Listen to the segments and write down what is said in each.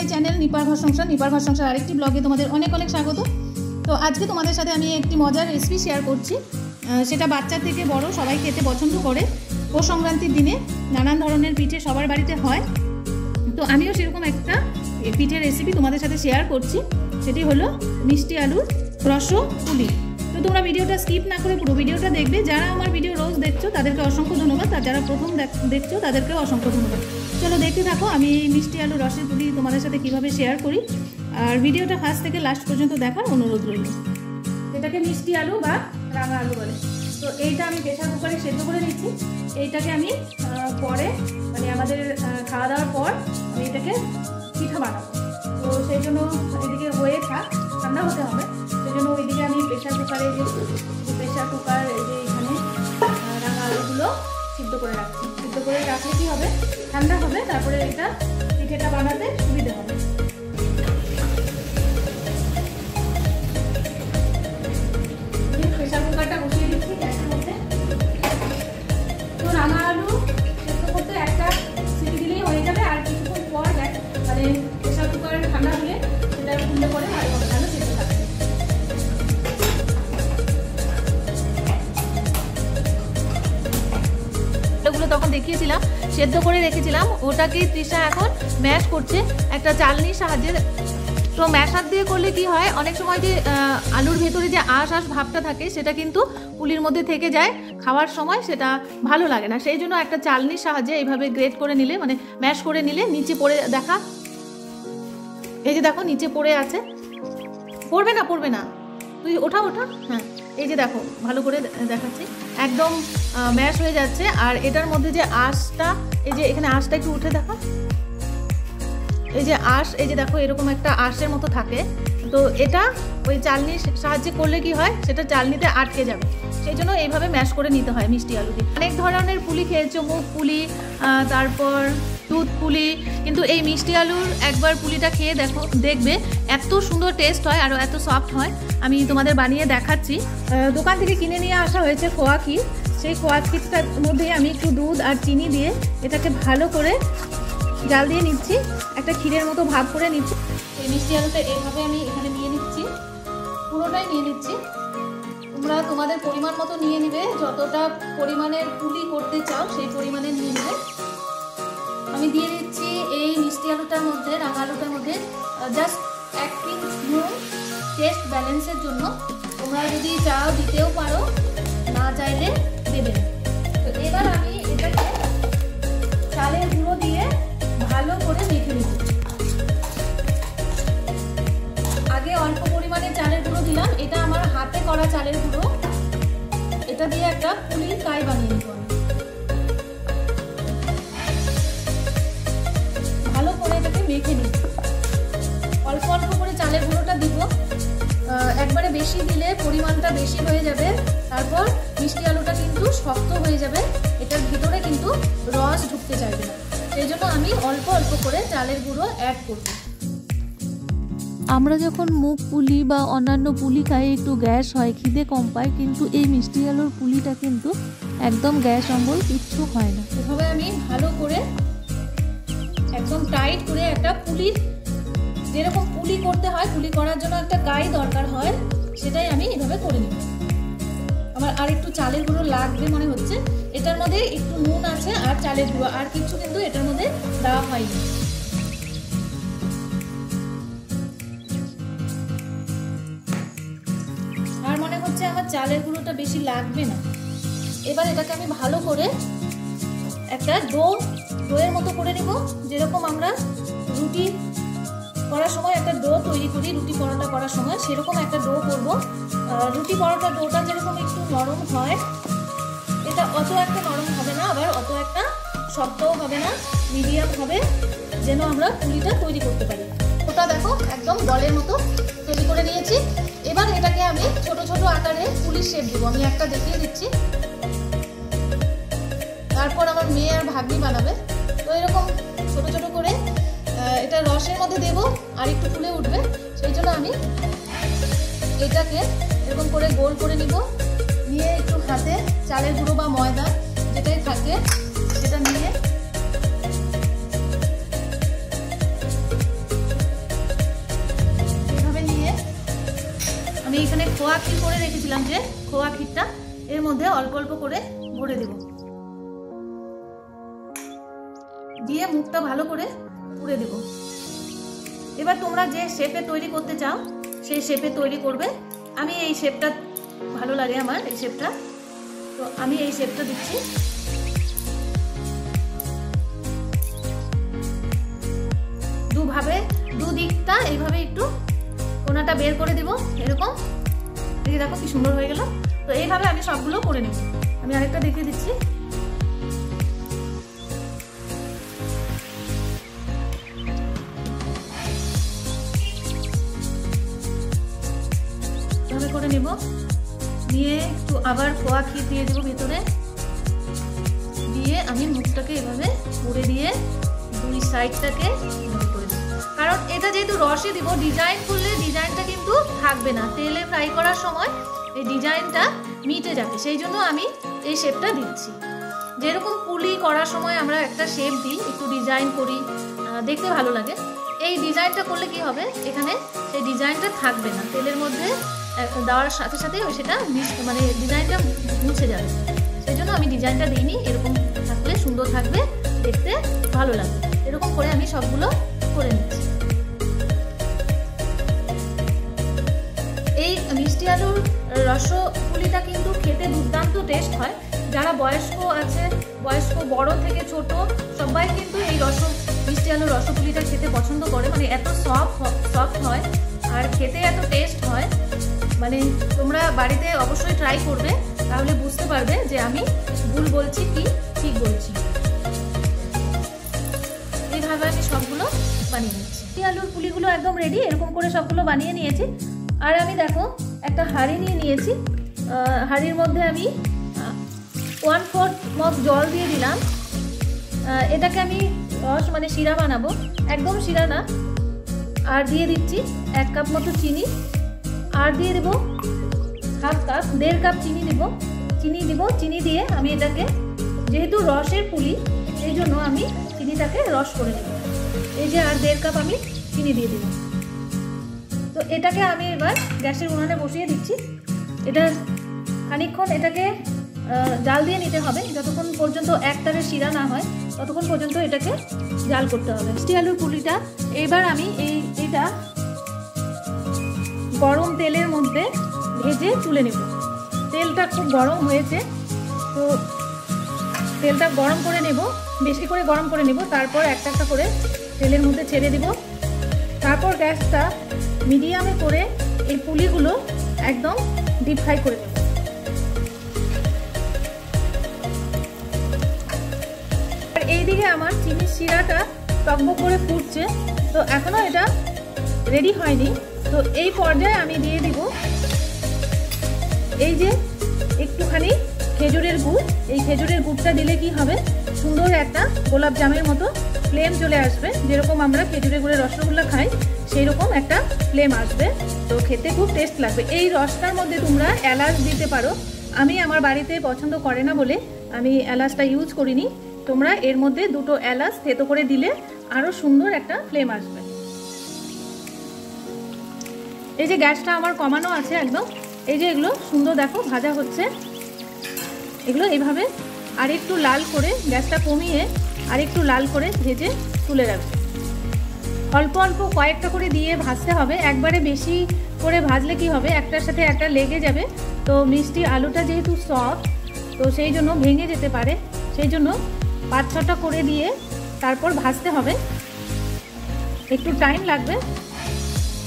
My channel নিপার ঘর সংসার আরেকটি ব্লগে তোমাদের অনেক অনেক স্বাগত। তো আজকে তোমাদের সাথে আমি একটি মজার রেসিপি শেয়ার করছি। সেটা বাচ্চা থেকে বড় সবাই খেতে পছন্দ করে। পৌষ সংক্রান্তির দিনে নানান ধরনের পিঠে সবার বাড়িতে হয়, তো আমিও সেরকম একটা পিঠের রেসিপি তোমাদের সাথে শেয়ার করছি। সেটি হলো মিষ্টি আলুর রসপুলি। তো তোমরা ভিডিওটা স্কিপ না করে পুরো ভিডিওটা দেখবে। যারা আমার ভিডিও রোজ দেখছো তাদেরকে অসংখ্য ধন্যবাদ, আর যারা প্রথম দেখছো তাদেরকেও অসংখ্য ধন্যবাদ। চলো দেখতে থাকো আমি এই মিষ্টি আলু রসের পুলি তোমাদের সাথে কিভাবে শেয়ার করি, আর ভিডিওটা ফার্স্ট থেকে লাস্ট পর্যন্ত দেখার অনুরোধ রইল। এটাকে মিষ্টি আলু বা রাঙা আলু বলে। তো এইটা আমি প্রেসার কুকারে সেদ্ধ করে নিচ্ছি। এইটাকে আমি পরে মানে আমাদের খাওয়া দাওয়ার পর আমি এটাকে পিঠা বানাবো। তো সেই জন্য এদিকে হয়ে থাক, ঠান্ডা হতে হবে। সেই জন্য ওইদিকে আমি প্রেসার কুকারে এই যে এখানে রাঙা আলুগুলো সিদ্ধ করে রাখছি। সিদ্ধ করে রাখলে কী হবে, ঠান্ডা হবে, তারপরে এটা পিঠেটা বানাতে সুবিধা হবে। প্রেসার কুকারটা বসিয়ে দিচ্ছি গ্যাসের মধ্যে। তো রাঙা আলু সেদ্ধ করতে একটা সিটি দিলেই হয়ে যাবে, আর কিছুক্ষণ পর মানে প্রেসার কুকার ঠান্ডা হলে সেটা খুললে পরে ভালো সেদ্ধ থাকবে। ওগুলো তখন দেখিয়েছিলাম, সেদ্ধ করে রেখেছিলাম, ওটাকেই তৃষা এখন ম্যাশ করছে একটা চালনির সাহায্যে। তো ম্যাশার দিয়ে করলে কি হয়, অনেক সময় যে আলুর ভেতরে যে আঁশ ভাবটা থাকে সেটা কিন্তু পুলির মধ্যে থেকে যায়, খাওয়ার সময় সেটা ভালো লাগে না। সেই জন্য একটা চালনির সাহায্যে এইভাবে গ্রেট করে নিলে, মানে ম্যাশ করে নিলে, নিচে পড়ে দেখা, এই যে দেখো নিচে পড়ে আছে, পড়বে না তুই ওঠা। হ্যাঁ, এই যে দেখো ভালো করে দেখাচ্ছি, একদম ম্যাশ হয়ে যাচ্ছে। আর এটার মধ্যে যে আঁশটা, এই যে এখানে আঁশটা একটু উঠে দেখো, এই যে আঁশ, এই যে দেখো এরকম একটা আঁশের মতো থাকে। তো এটা ওই চালনির সাহায্যে করলে কি হয়, সেটা চালনিতে আটকে যাবে। সেই জন্য এইভাবে ম্যাশ করে নিতে হয় মিষ্টি আলু দিয়ে। অনেক ধরনের পুলি খেয়েছো, মুগ পুলি, তারপর দুধ পুলি, কিন্তু এই মিষ্টি আলুর একবার পুলিটা খেয়ে দেখবে এত সুন্দর টেস্ট হয় আর এত সফট হয়। আমি তোমাদের বানিয়ে দেখাচ্ছি। দোকান থেকে কিনে নিয়ে আসা হয়েছে খোয়া ক্ষীর। সেই খোয়া ক্ষীরটার মধ্যে আমি একটু দুধ আর চিনি দিয়ে এটাকে ভালো করে জাল দিয়ে নিচ্ছি, একটা ক্ষীরের মতো ভাব করে নিচ্ছি। এই মিষ্টি আলুটা এইভাবে আমি এখানে নিয়ে নিচ্ছি, পুরোটাই নিয়ে নিচ্ছি। তোমরা তোমাদের পরিমাণ মতো নিয়ে নিবে, যতটা পরিমাণের পুলি করতে চাও সেই পরিমাণে নিয়ে নেবে। আমি দিয়ে দিচ্ছি এই মিষ্টি আলুটার মধ্যে, রাঙা আলুটার মধ্যে জাস্ট 1 পিঞ্চ নুন, টেস্ট ব্যালেন্সের জন্য। তোমরা যদি চাও দিতেও পারো, না চাইলে দেবে। তো এবার আমি এটাকে চালের গুঁড়ো দিয়ে ভালো করে মেখে নিব। আগে অল্প পরিমাণে চালের গুঁড়ো দিলাম, এটা আমার হাতে করা চালের গুঁড়ো। এটা দিয়ে একটা পুলির কাই বানিয়ে নিব। ভালো করে এটাকে মেখে নিব। অল্প অল্প করে চালের গুঁড়োটা দিব, একবারে বেশি দিলে পরিমাণটা বেশি হয়ে যাবে, তারপর মিষ্টি আলুটা কিন্তু শক্ত হয়ে যাবে, এটার ভিতরে কিন্তু রস ঢুকতে চাইবে না। সেই জন্য আমি অল্প অল্প করে চালের গুঁড়ো অ্যাড করব। আমরা যখন মুগ পুলি বা অন্যান্য পুলি খাই একটু গ্যাস হয়, খিদে কম পায়, কিন্তু এই মিষ্টি আলুর পুলিটা কিন্তু একদম গ্যাস অম্বল কিচ্ছু হয় না। এভাবে আমি ভালো করে একদম টাইট করে একটা পুলি, যেরকম পুলি করতে হয়, পুলি করার জন্য একটা কাই দরকার হয়, সেটাই আমি এভাবে করে নিব। আমার আর একটু চালের গুঁড়ো লাগবে মনে হচ্ছে। এটার মধ্যে একটু নুন আছে আর চালের গুঁড়ো, আর কিছু কিন্তু এটার মধ্যে দেওয়া হয়নি। আর মনে হচ্ছে আমার চালের গুঁড়োটা বেশি লাগবে না। এবার এটাকে আমি ভালো করে একটা ডোয়ের মতো করে নিব। যেরকম আমরা রুটি করার সময় একটা ডো তৈরি করি, রুটি পরোটা করার সময় সেরকম একটা ডো করব। রুটি পরোটা ডোটা যেরকম একটু নরম হয়, এটা অত একটা নরম হবে না, আবার অত একটা শক্তও হবে না, মিডিয়াম হবে, যেন আমরা পুলিটা তৈরি করতে পারি। ওটা দেখো একদম বলের মতো তৈরি করে নিয়েছি। এবার এটাকে আমি ছোট ছোট আকারে পুলির শেপ দেবো। আমি একটা দেখিয়ে দিচ্ছি, তারপর আমার মেয়ে আর ভাগ্নি বানাবে। তো এরকম ছোট ছোট করে এটা রসের মধ্যে দেব, আর একটু ফুলে উঠবে। সেই জন্য আমি এটাকে এরকম করে গোল করে নিব, নিয়ে একটু হাতে চালের গুঁড়ো বা ময়দা যেটাই থাকে সেটা নিয়ে আমি এখানে খোয়া ক্ষীর করে রেখেছিলাম, যে খোয়া ক্ষীরটা এর মধ্যে অল্প অল্প করে ভরে দেব, দিয়ে মুখটা ভালো করে পুড়ে দেব। এবার তোমরা যে শেপে তৈরি করতে চাও সেই শেপে তৈরি করবে। আমি এই শেপটা ভালো লাগে, আমার এই শেপটা, তো আমি এই শেপটা দিচ্ছি। দুদিকটা এইভাবে একটু কোনাটা বের করে দিব, এরকম। দেখো কি সুন্দর হয়ে গেল। তো এইভাবে আমি সবগুলো করে নেব। আমি আরেকটা দেখিয়ে দিচ্ছি। এভাবে করে নেব, নিয়ে একটু আবার খোয়া ক্ষীর দিয়ে দেবো ভিতরে, দিয়ে আমি মুখটাকে এভাবে মুড়ে দিয়ে দুই সাইডটাকে করে দেব। কারণ এটা যেহেতু রসে দিব, ডিজাইন করলে ডিজাইনটা কিন্তু থাকবে না, তেলে ফ্রাই করার সময় এই ডিজাইনটা মিটে যাবে, সেই জন্য আমি এই শেপটা দিচ্ছি। যেরকম পুলি করার সময় আমরা একটা শেপ দিই, একটু ডিজাইন করি, দেখতে ভালো লাগে। এই ডিজাইনটা করলে কি হবে, এখানে সেই ডিজাইনটা থাকবে না, তেলের মধ্যে দেওয়ার সাথে সাথে সেটা মানে ডিজাইনটা মুছে যাবে, সেই জন্য আমি ডিজাইনটা দিইনি। এরকম থাকলে সুন্দর থাকবে, দেখতে ভালো লাগবে। এরকম করে আমি সবগুলো করে নিচ্ছি। এই মিষ্টি আলুর রসপুলিটা কিন্তু খেতে দুর্দান্ত টেস্ট হয়। যারা বয়স্ক আছে, বয়স্ক বড় থেকে ছোট সবাই কিন্তু এই মিষ্টি আলুর রসপুলিটা খেতে পছন্দ করে। মানে এত সফট হয় আর খেতে এত টেস্ট হয়, মানে তোমরা বাড়িতে অবশ্যই ট্রাই করবে, তাহলে বুঝতে পারবে যে আমি ভুল বলছি কি ঠিক বলছি। এইভাবে আমি সবগুলো বানিয়ে নিচ্ছি। মিষ্টি আলুর পুলিগুলো একদম রেডি, এরকম করে সবগুলো বানিয়ে নিয়েছি। আর আমি দেখো একটা হাঁড়ি নিয়ে নিয়েছি, হাঁড়ির মধ্যে আমি 1/4 মগ জল দিয়ে দিলাম। এটাকে আমি রস মানে শিরা বানাবো, একদম শিরা না। আর দিয়ে দিচ্ছি 1 কাপ মতো চিনি, আর দিয়ে দেবো 1/2 কাপ, 1.5 কাপ চিনি দিব। চিনি দিয়ে আমি এটাকে, যেহেতু রসের পুলি এই জন্য আমি চিনিটাকে রস করে দেব। এই যে আর 1.5 কাপ আমি চিনি দিয়ে দিলাম। তো এটাকে আমি এবার গ্যাসের উনানে বসিয়ে দিচ্ছি। এটা খানিকক্ষণ এটাকে জাল দিয়ে নিতে হবে, যতক্ষণ পর্যন্ত একটারে শিরা না হয় ততক্ষণ পর্যন্ত এটাকে জাল করতে হবে। মিষ্টি আলুর পুলিটা এবার আমি এটা গরম তেলের মধ্যে ভেজে তুলে নেব। তেলটা খুব গরম হয়েছে, তো তেলটা গরম করে নেব, বেশি করে গরম করে নেব। তারপর একটা একটা করে তেলের মধ্যে ছেড়ে দেব। তারপর গ্যাসটা মিডিয়ামে করে এই পুলিগুলো একদম ডিপ ফ্রাই করে নেব। আর এইদিকে আমার চিনির শিরাটা টকবক করে ফুটছে, তো এখনো এটা রেডি হয়নি। তো এই পর্যায়ে আমি দিয়ে দিব এই যে একটুখানি খেজুরের গুড়। এই খেজুরের গুড়টা দিলে কি হবে, সুন্দর একটা গোলাপ জামের মতো ফ্লেম চলে আসবে। যেরকম আমরা খেজুরের গুড়ের রসগোল্লা খাই সেই রকম একটা ফ্লেম আসবে, তো খেতে খুব টেস্ট লাগবে। এই রসটার মধ্যে তোমরা এলাচ দিতে পারো, আমি আমার বাড়িতে পছন্দ করে না বলে আমি এলাচটা ইউজ করিনি। তোমরা এর মধ্যে 2টো এলাচ থেতো করে দিলে আরও সুন্দর একটা ফ্লেম আসবে। এই যে গ্যাসটা আমার কমানো আছে একদম। এই যে এগুলো সুন্দর দেখো ভাজা হচ্ছে, এগুলো এইভাবে আরেকটু লাল করে, গ্যাসটা কমিয়ে আরেকটু লাল করে ভেজে তুলে রাখবে। অল্প অল্প কয়েকটা করে দিয়ে ভাজতে হবে, একবারে বেশি করে ভাজলে কি হবে, একটার সাথে একটা লেগে যাবে। তো মিষ্টি আলুটা যেহেতু সফট, তো সেই জন্য ভেঙে যেতে পারে, সেই জন্য 5-6টা করে দিয়ে তারপর ভাজতে হবে, একটু টাইম লাগবে।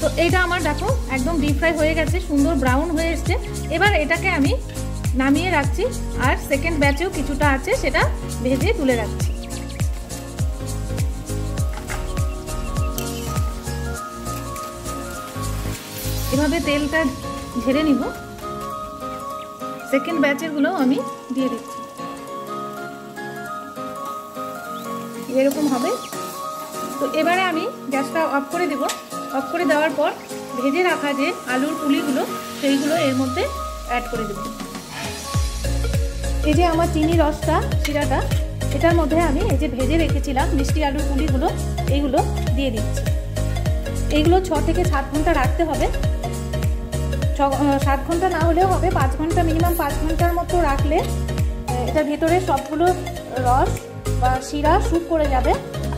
তো এইটা আমার দেখো একদম ডিপ ফ্রাই হয়ে গেছে, সুন্দর ব্রাউন হয়ে এসছে। এবার এটাকে আমি নামিয়ে রাখছি, আর সেকেন্ড ব্যাচেও কিছুটা আছে সেটা ভেজে তুলে রাখছি। এভাবে তেলটা ঝেড়ে নিব। সেকেন্ড ব্যাচেরগুলো আমি দিয়ে দিচ্ছি, এরকম হবে। তো এবারে আমি গ্যাসটা অফ করে দেব। অফ করে দেওয়ার পর ভেজে রাখা যে আলুর পুলিগুলো সেইগুলো এর মধ্যে অ্যাড করে দেব। এই যে আমার চিনি রসটা শিরাটা, এটার মধ্যে আমি এই যে ভেজে রেখেছিলাম মিষ্টি আলুর পুলিগুলো, এইগুলো দিয়ে দিচ্ছি। এইগুলো 6 থেকে 7 ঘন্টা রাখতে হবে। 7 ঘন্টা না হলেও হবে, 5 ঘন্টা, মিনিমাম 5 ঘন্টার মতো রাখলে এটার ভেতরে সবগুলো রস বা শিরা স্যুপ করে যাবে,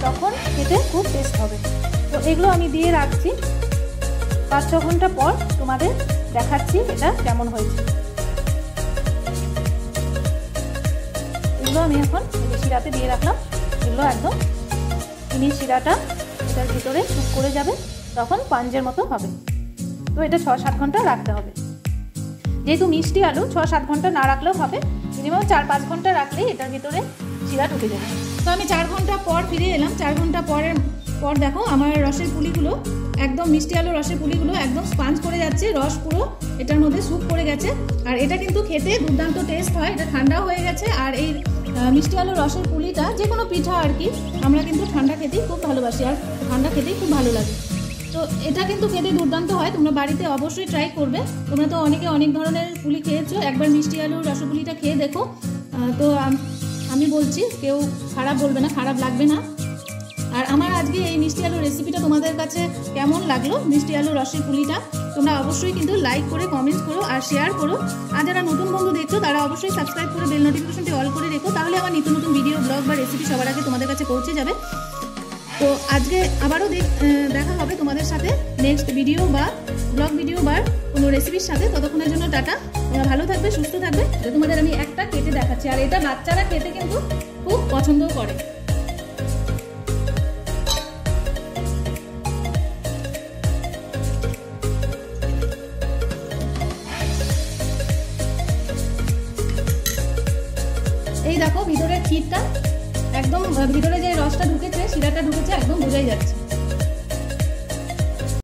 তখন খেতে খুব টেস্ট হবে। তো এগুলো আমি দিয়ে রাখছি, 5-6 ঘন্টা পর তোমাদের দেখাচ্ছি এটা কেমন হয়েছে। এগুলো আমি এখন শিরাতে দিয়ে রাখলাম, এগুলো একদম চিনির শিরাটা এটার ভিতরে স্যুপ করে যাবে, তখন পাঞ্জের মতো হবে। তো এটা 6-7 ঘন্টা রাখতে হবে। যেহেতু মিষ্টি আলু 6-7 ঘন্টা না রাখলেও হবে, মিনিমাম 4-5 ঘন্টা রাখলেই এটার ভিতরে শিরা ঢুকে যাবে। তো আমি 4 ঘন্টা পর ফিরে এলাম। 4 ঘন্টা পর দেখো আমার রসের পুলিগুলো একদম, মিষ্টি আলু রসের পুলিগুলো একদম স্পঞ্জ করে যাচ্ছে, রস পুরো এটার মধ্যে স্যুপ করে গেছে। আর এটা কিন্তু খেতে দুর্দান্ত টেস্ট হয়। এটা ঠান্ডা হয়ে গেছে, আর এই মিষ্টি আলু রসের পুলিটা যে কোনো পিঠা আর কি আমরা কিন্তু ঠান্ডা খেতেই খুব ভালোবাসি, আর ঠান্ডা খেতেই খুব ভালো লাগে। তো এটা কিন্তু খেতে দুর্দান্ত হয়, তোমরা বাড়িতে অবশ্যই ট্রাই করবে। তোমরা তো অনেকে অনেক ধরনের পুলি খেয়েছো, একবার মিষ্টি আলু রসপুলিটা খেয়ে দেখো। তো আমি বলছি কেউ খারাপ বলবে না, খারাপ লাগবে না। আর আমার আজকে এই মিষ্টি আলুর রেসিপিটা তোমাদের কাছে কেমন লাগলো, মিষ্টি আলু রসের পুলিটা, তোমরা অবশ্যই কিন্তু লাইক করে কমেন্ট করো আর শেয়ার করো। আর যারা নতুন বন্ধু দেখছো তারা অবশ্যই সাবস্ক্রাইব করে বেল নোটিফিকেশনটি অল করে রেখো, তাহলে আমার নিত্য নতুন ভিডিও, ব্লগ বা রেসিপি সবার আগে তোমাদের কাছে পৌঁছে যাবে। তো আজকে আবারও দেখা হবে তোমাদের সাথে নেক্সট ভিডিও বা ব্লগ ভিডিও বা কোনো রেসিপির সাথে। ততক্ষণের জন্য টাটা, তোমরা ভালো থাকবে, সুস্থ থাকবে। তোমাদের আমি একটা কেটে দেখাচ্ছি, আর এটা বাচ্চারা খেতে কিন্তু খুব পছন্দও করে। এই দেখো ভিতরের ক্ষীরটা একদম, ভিতরে যে রসটা ঢুকেছে, শিরাটা ঢুকেছে, একদম বোঝাই যাচ্ছে।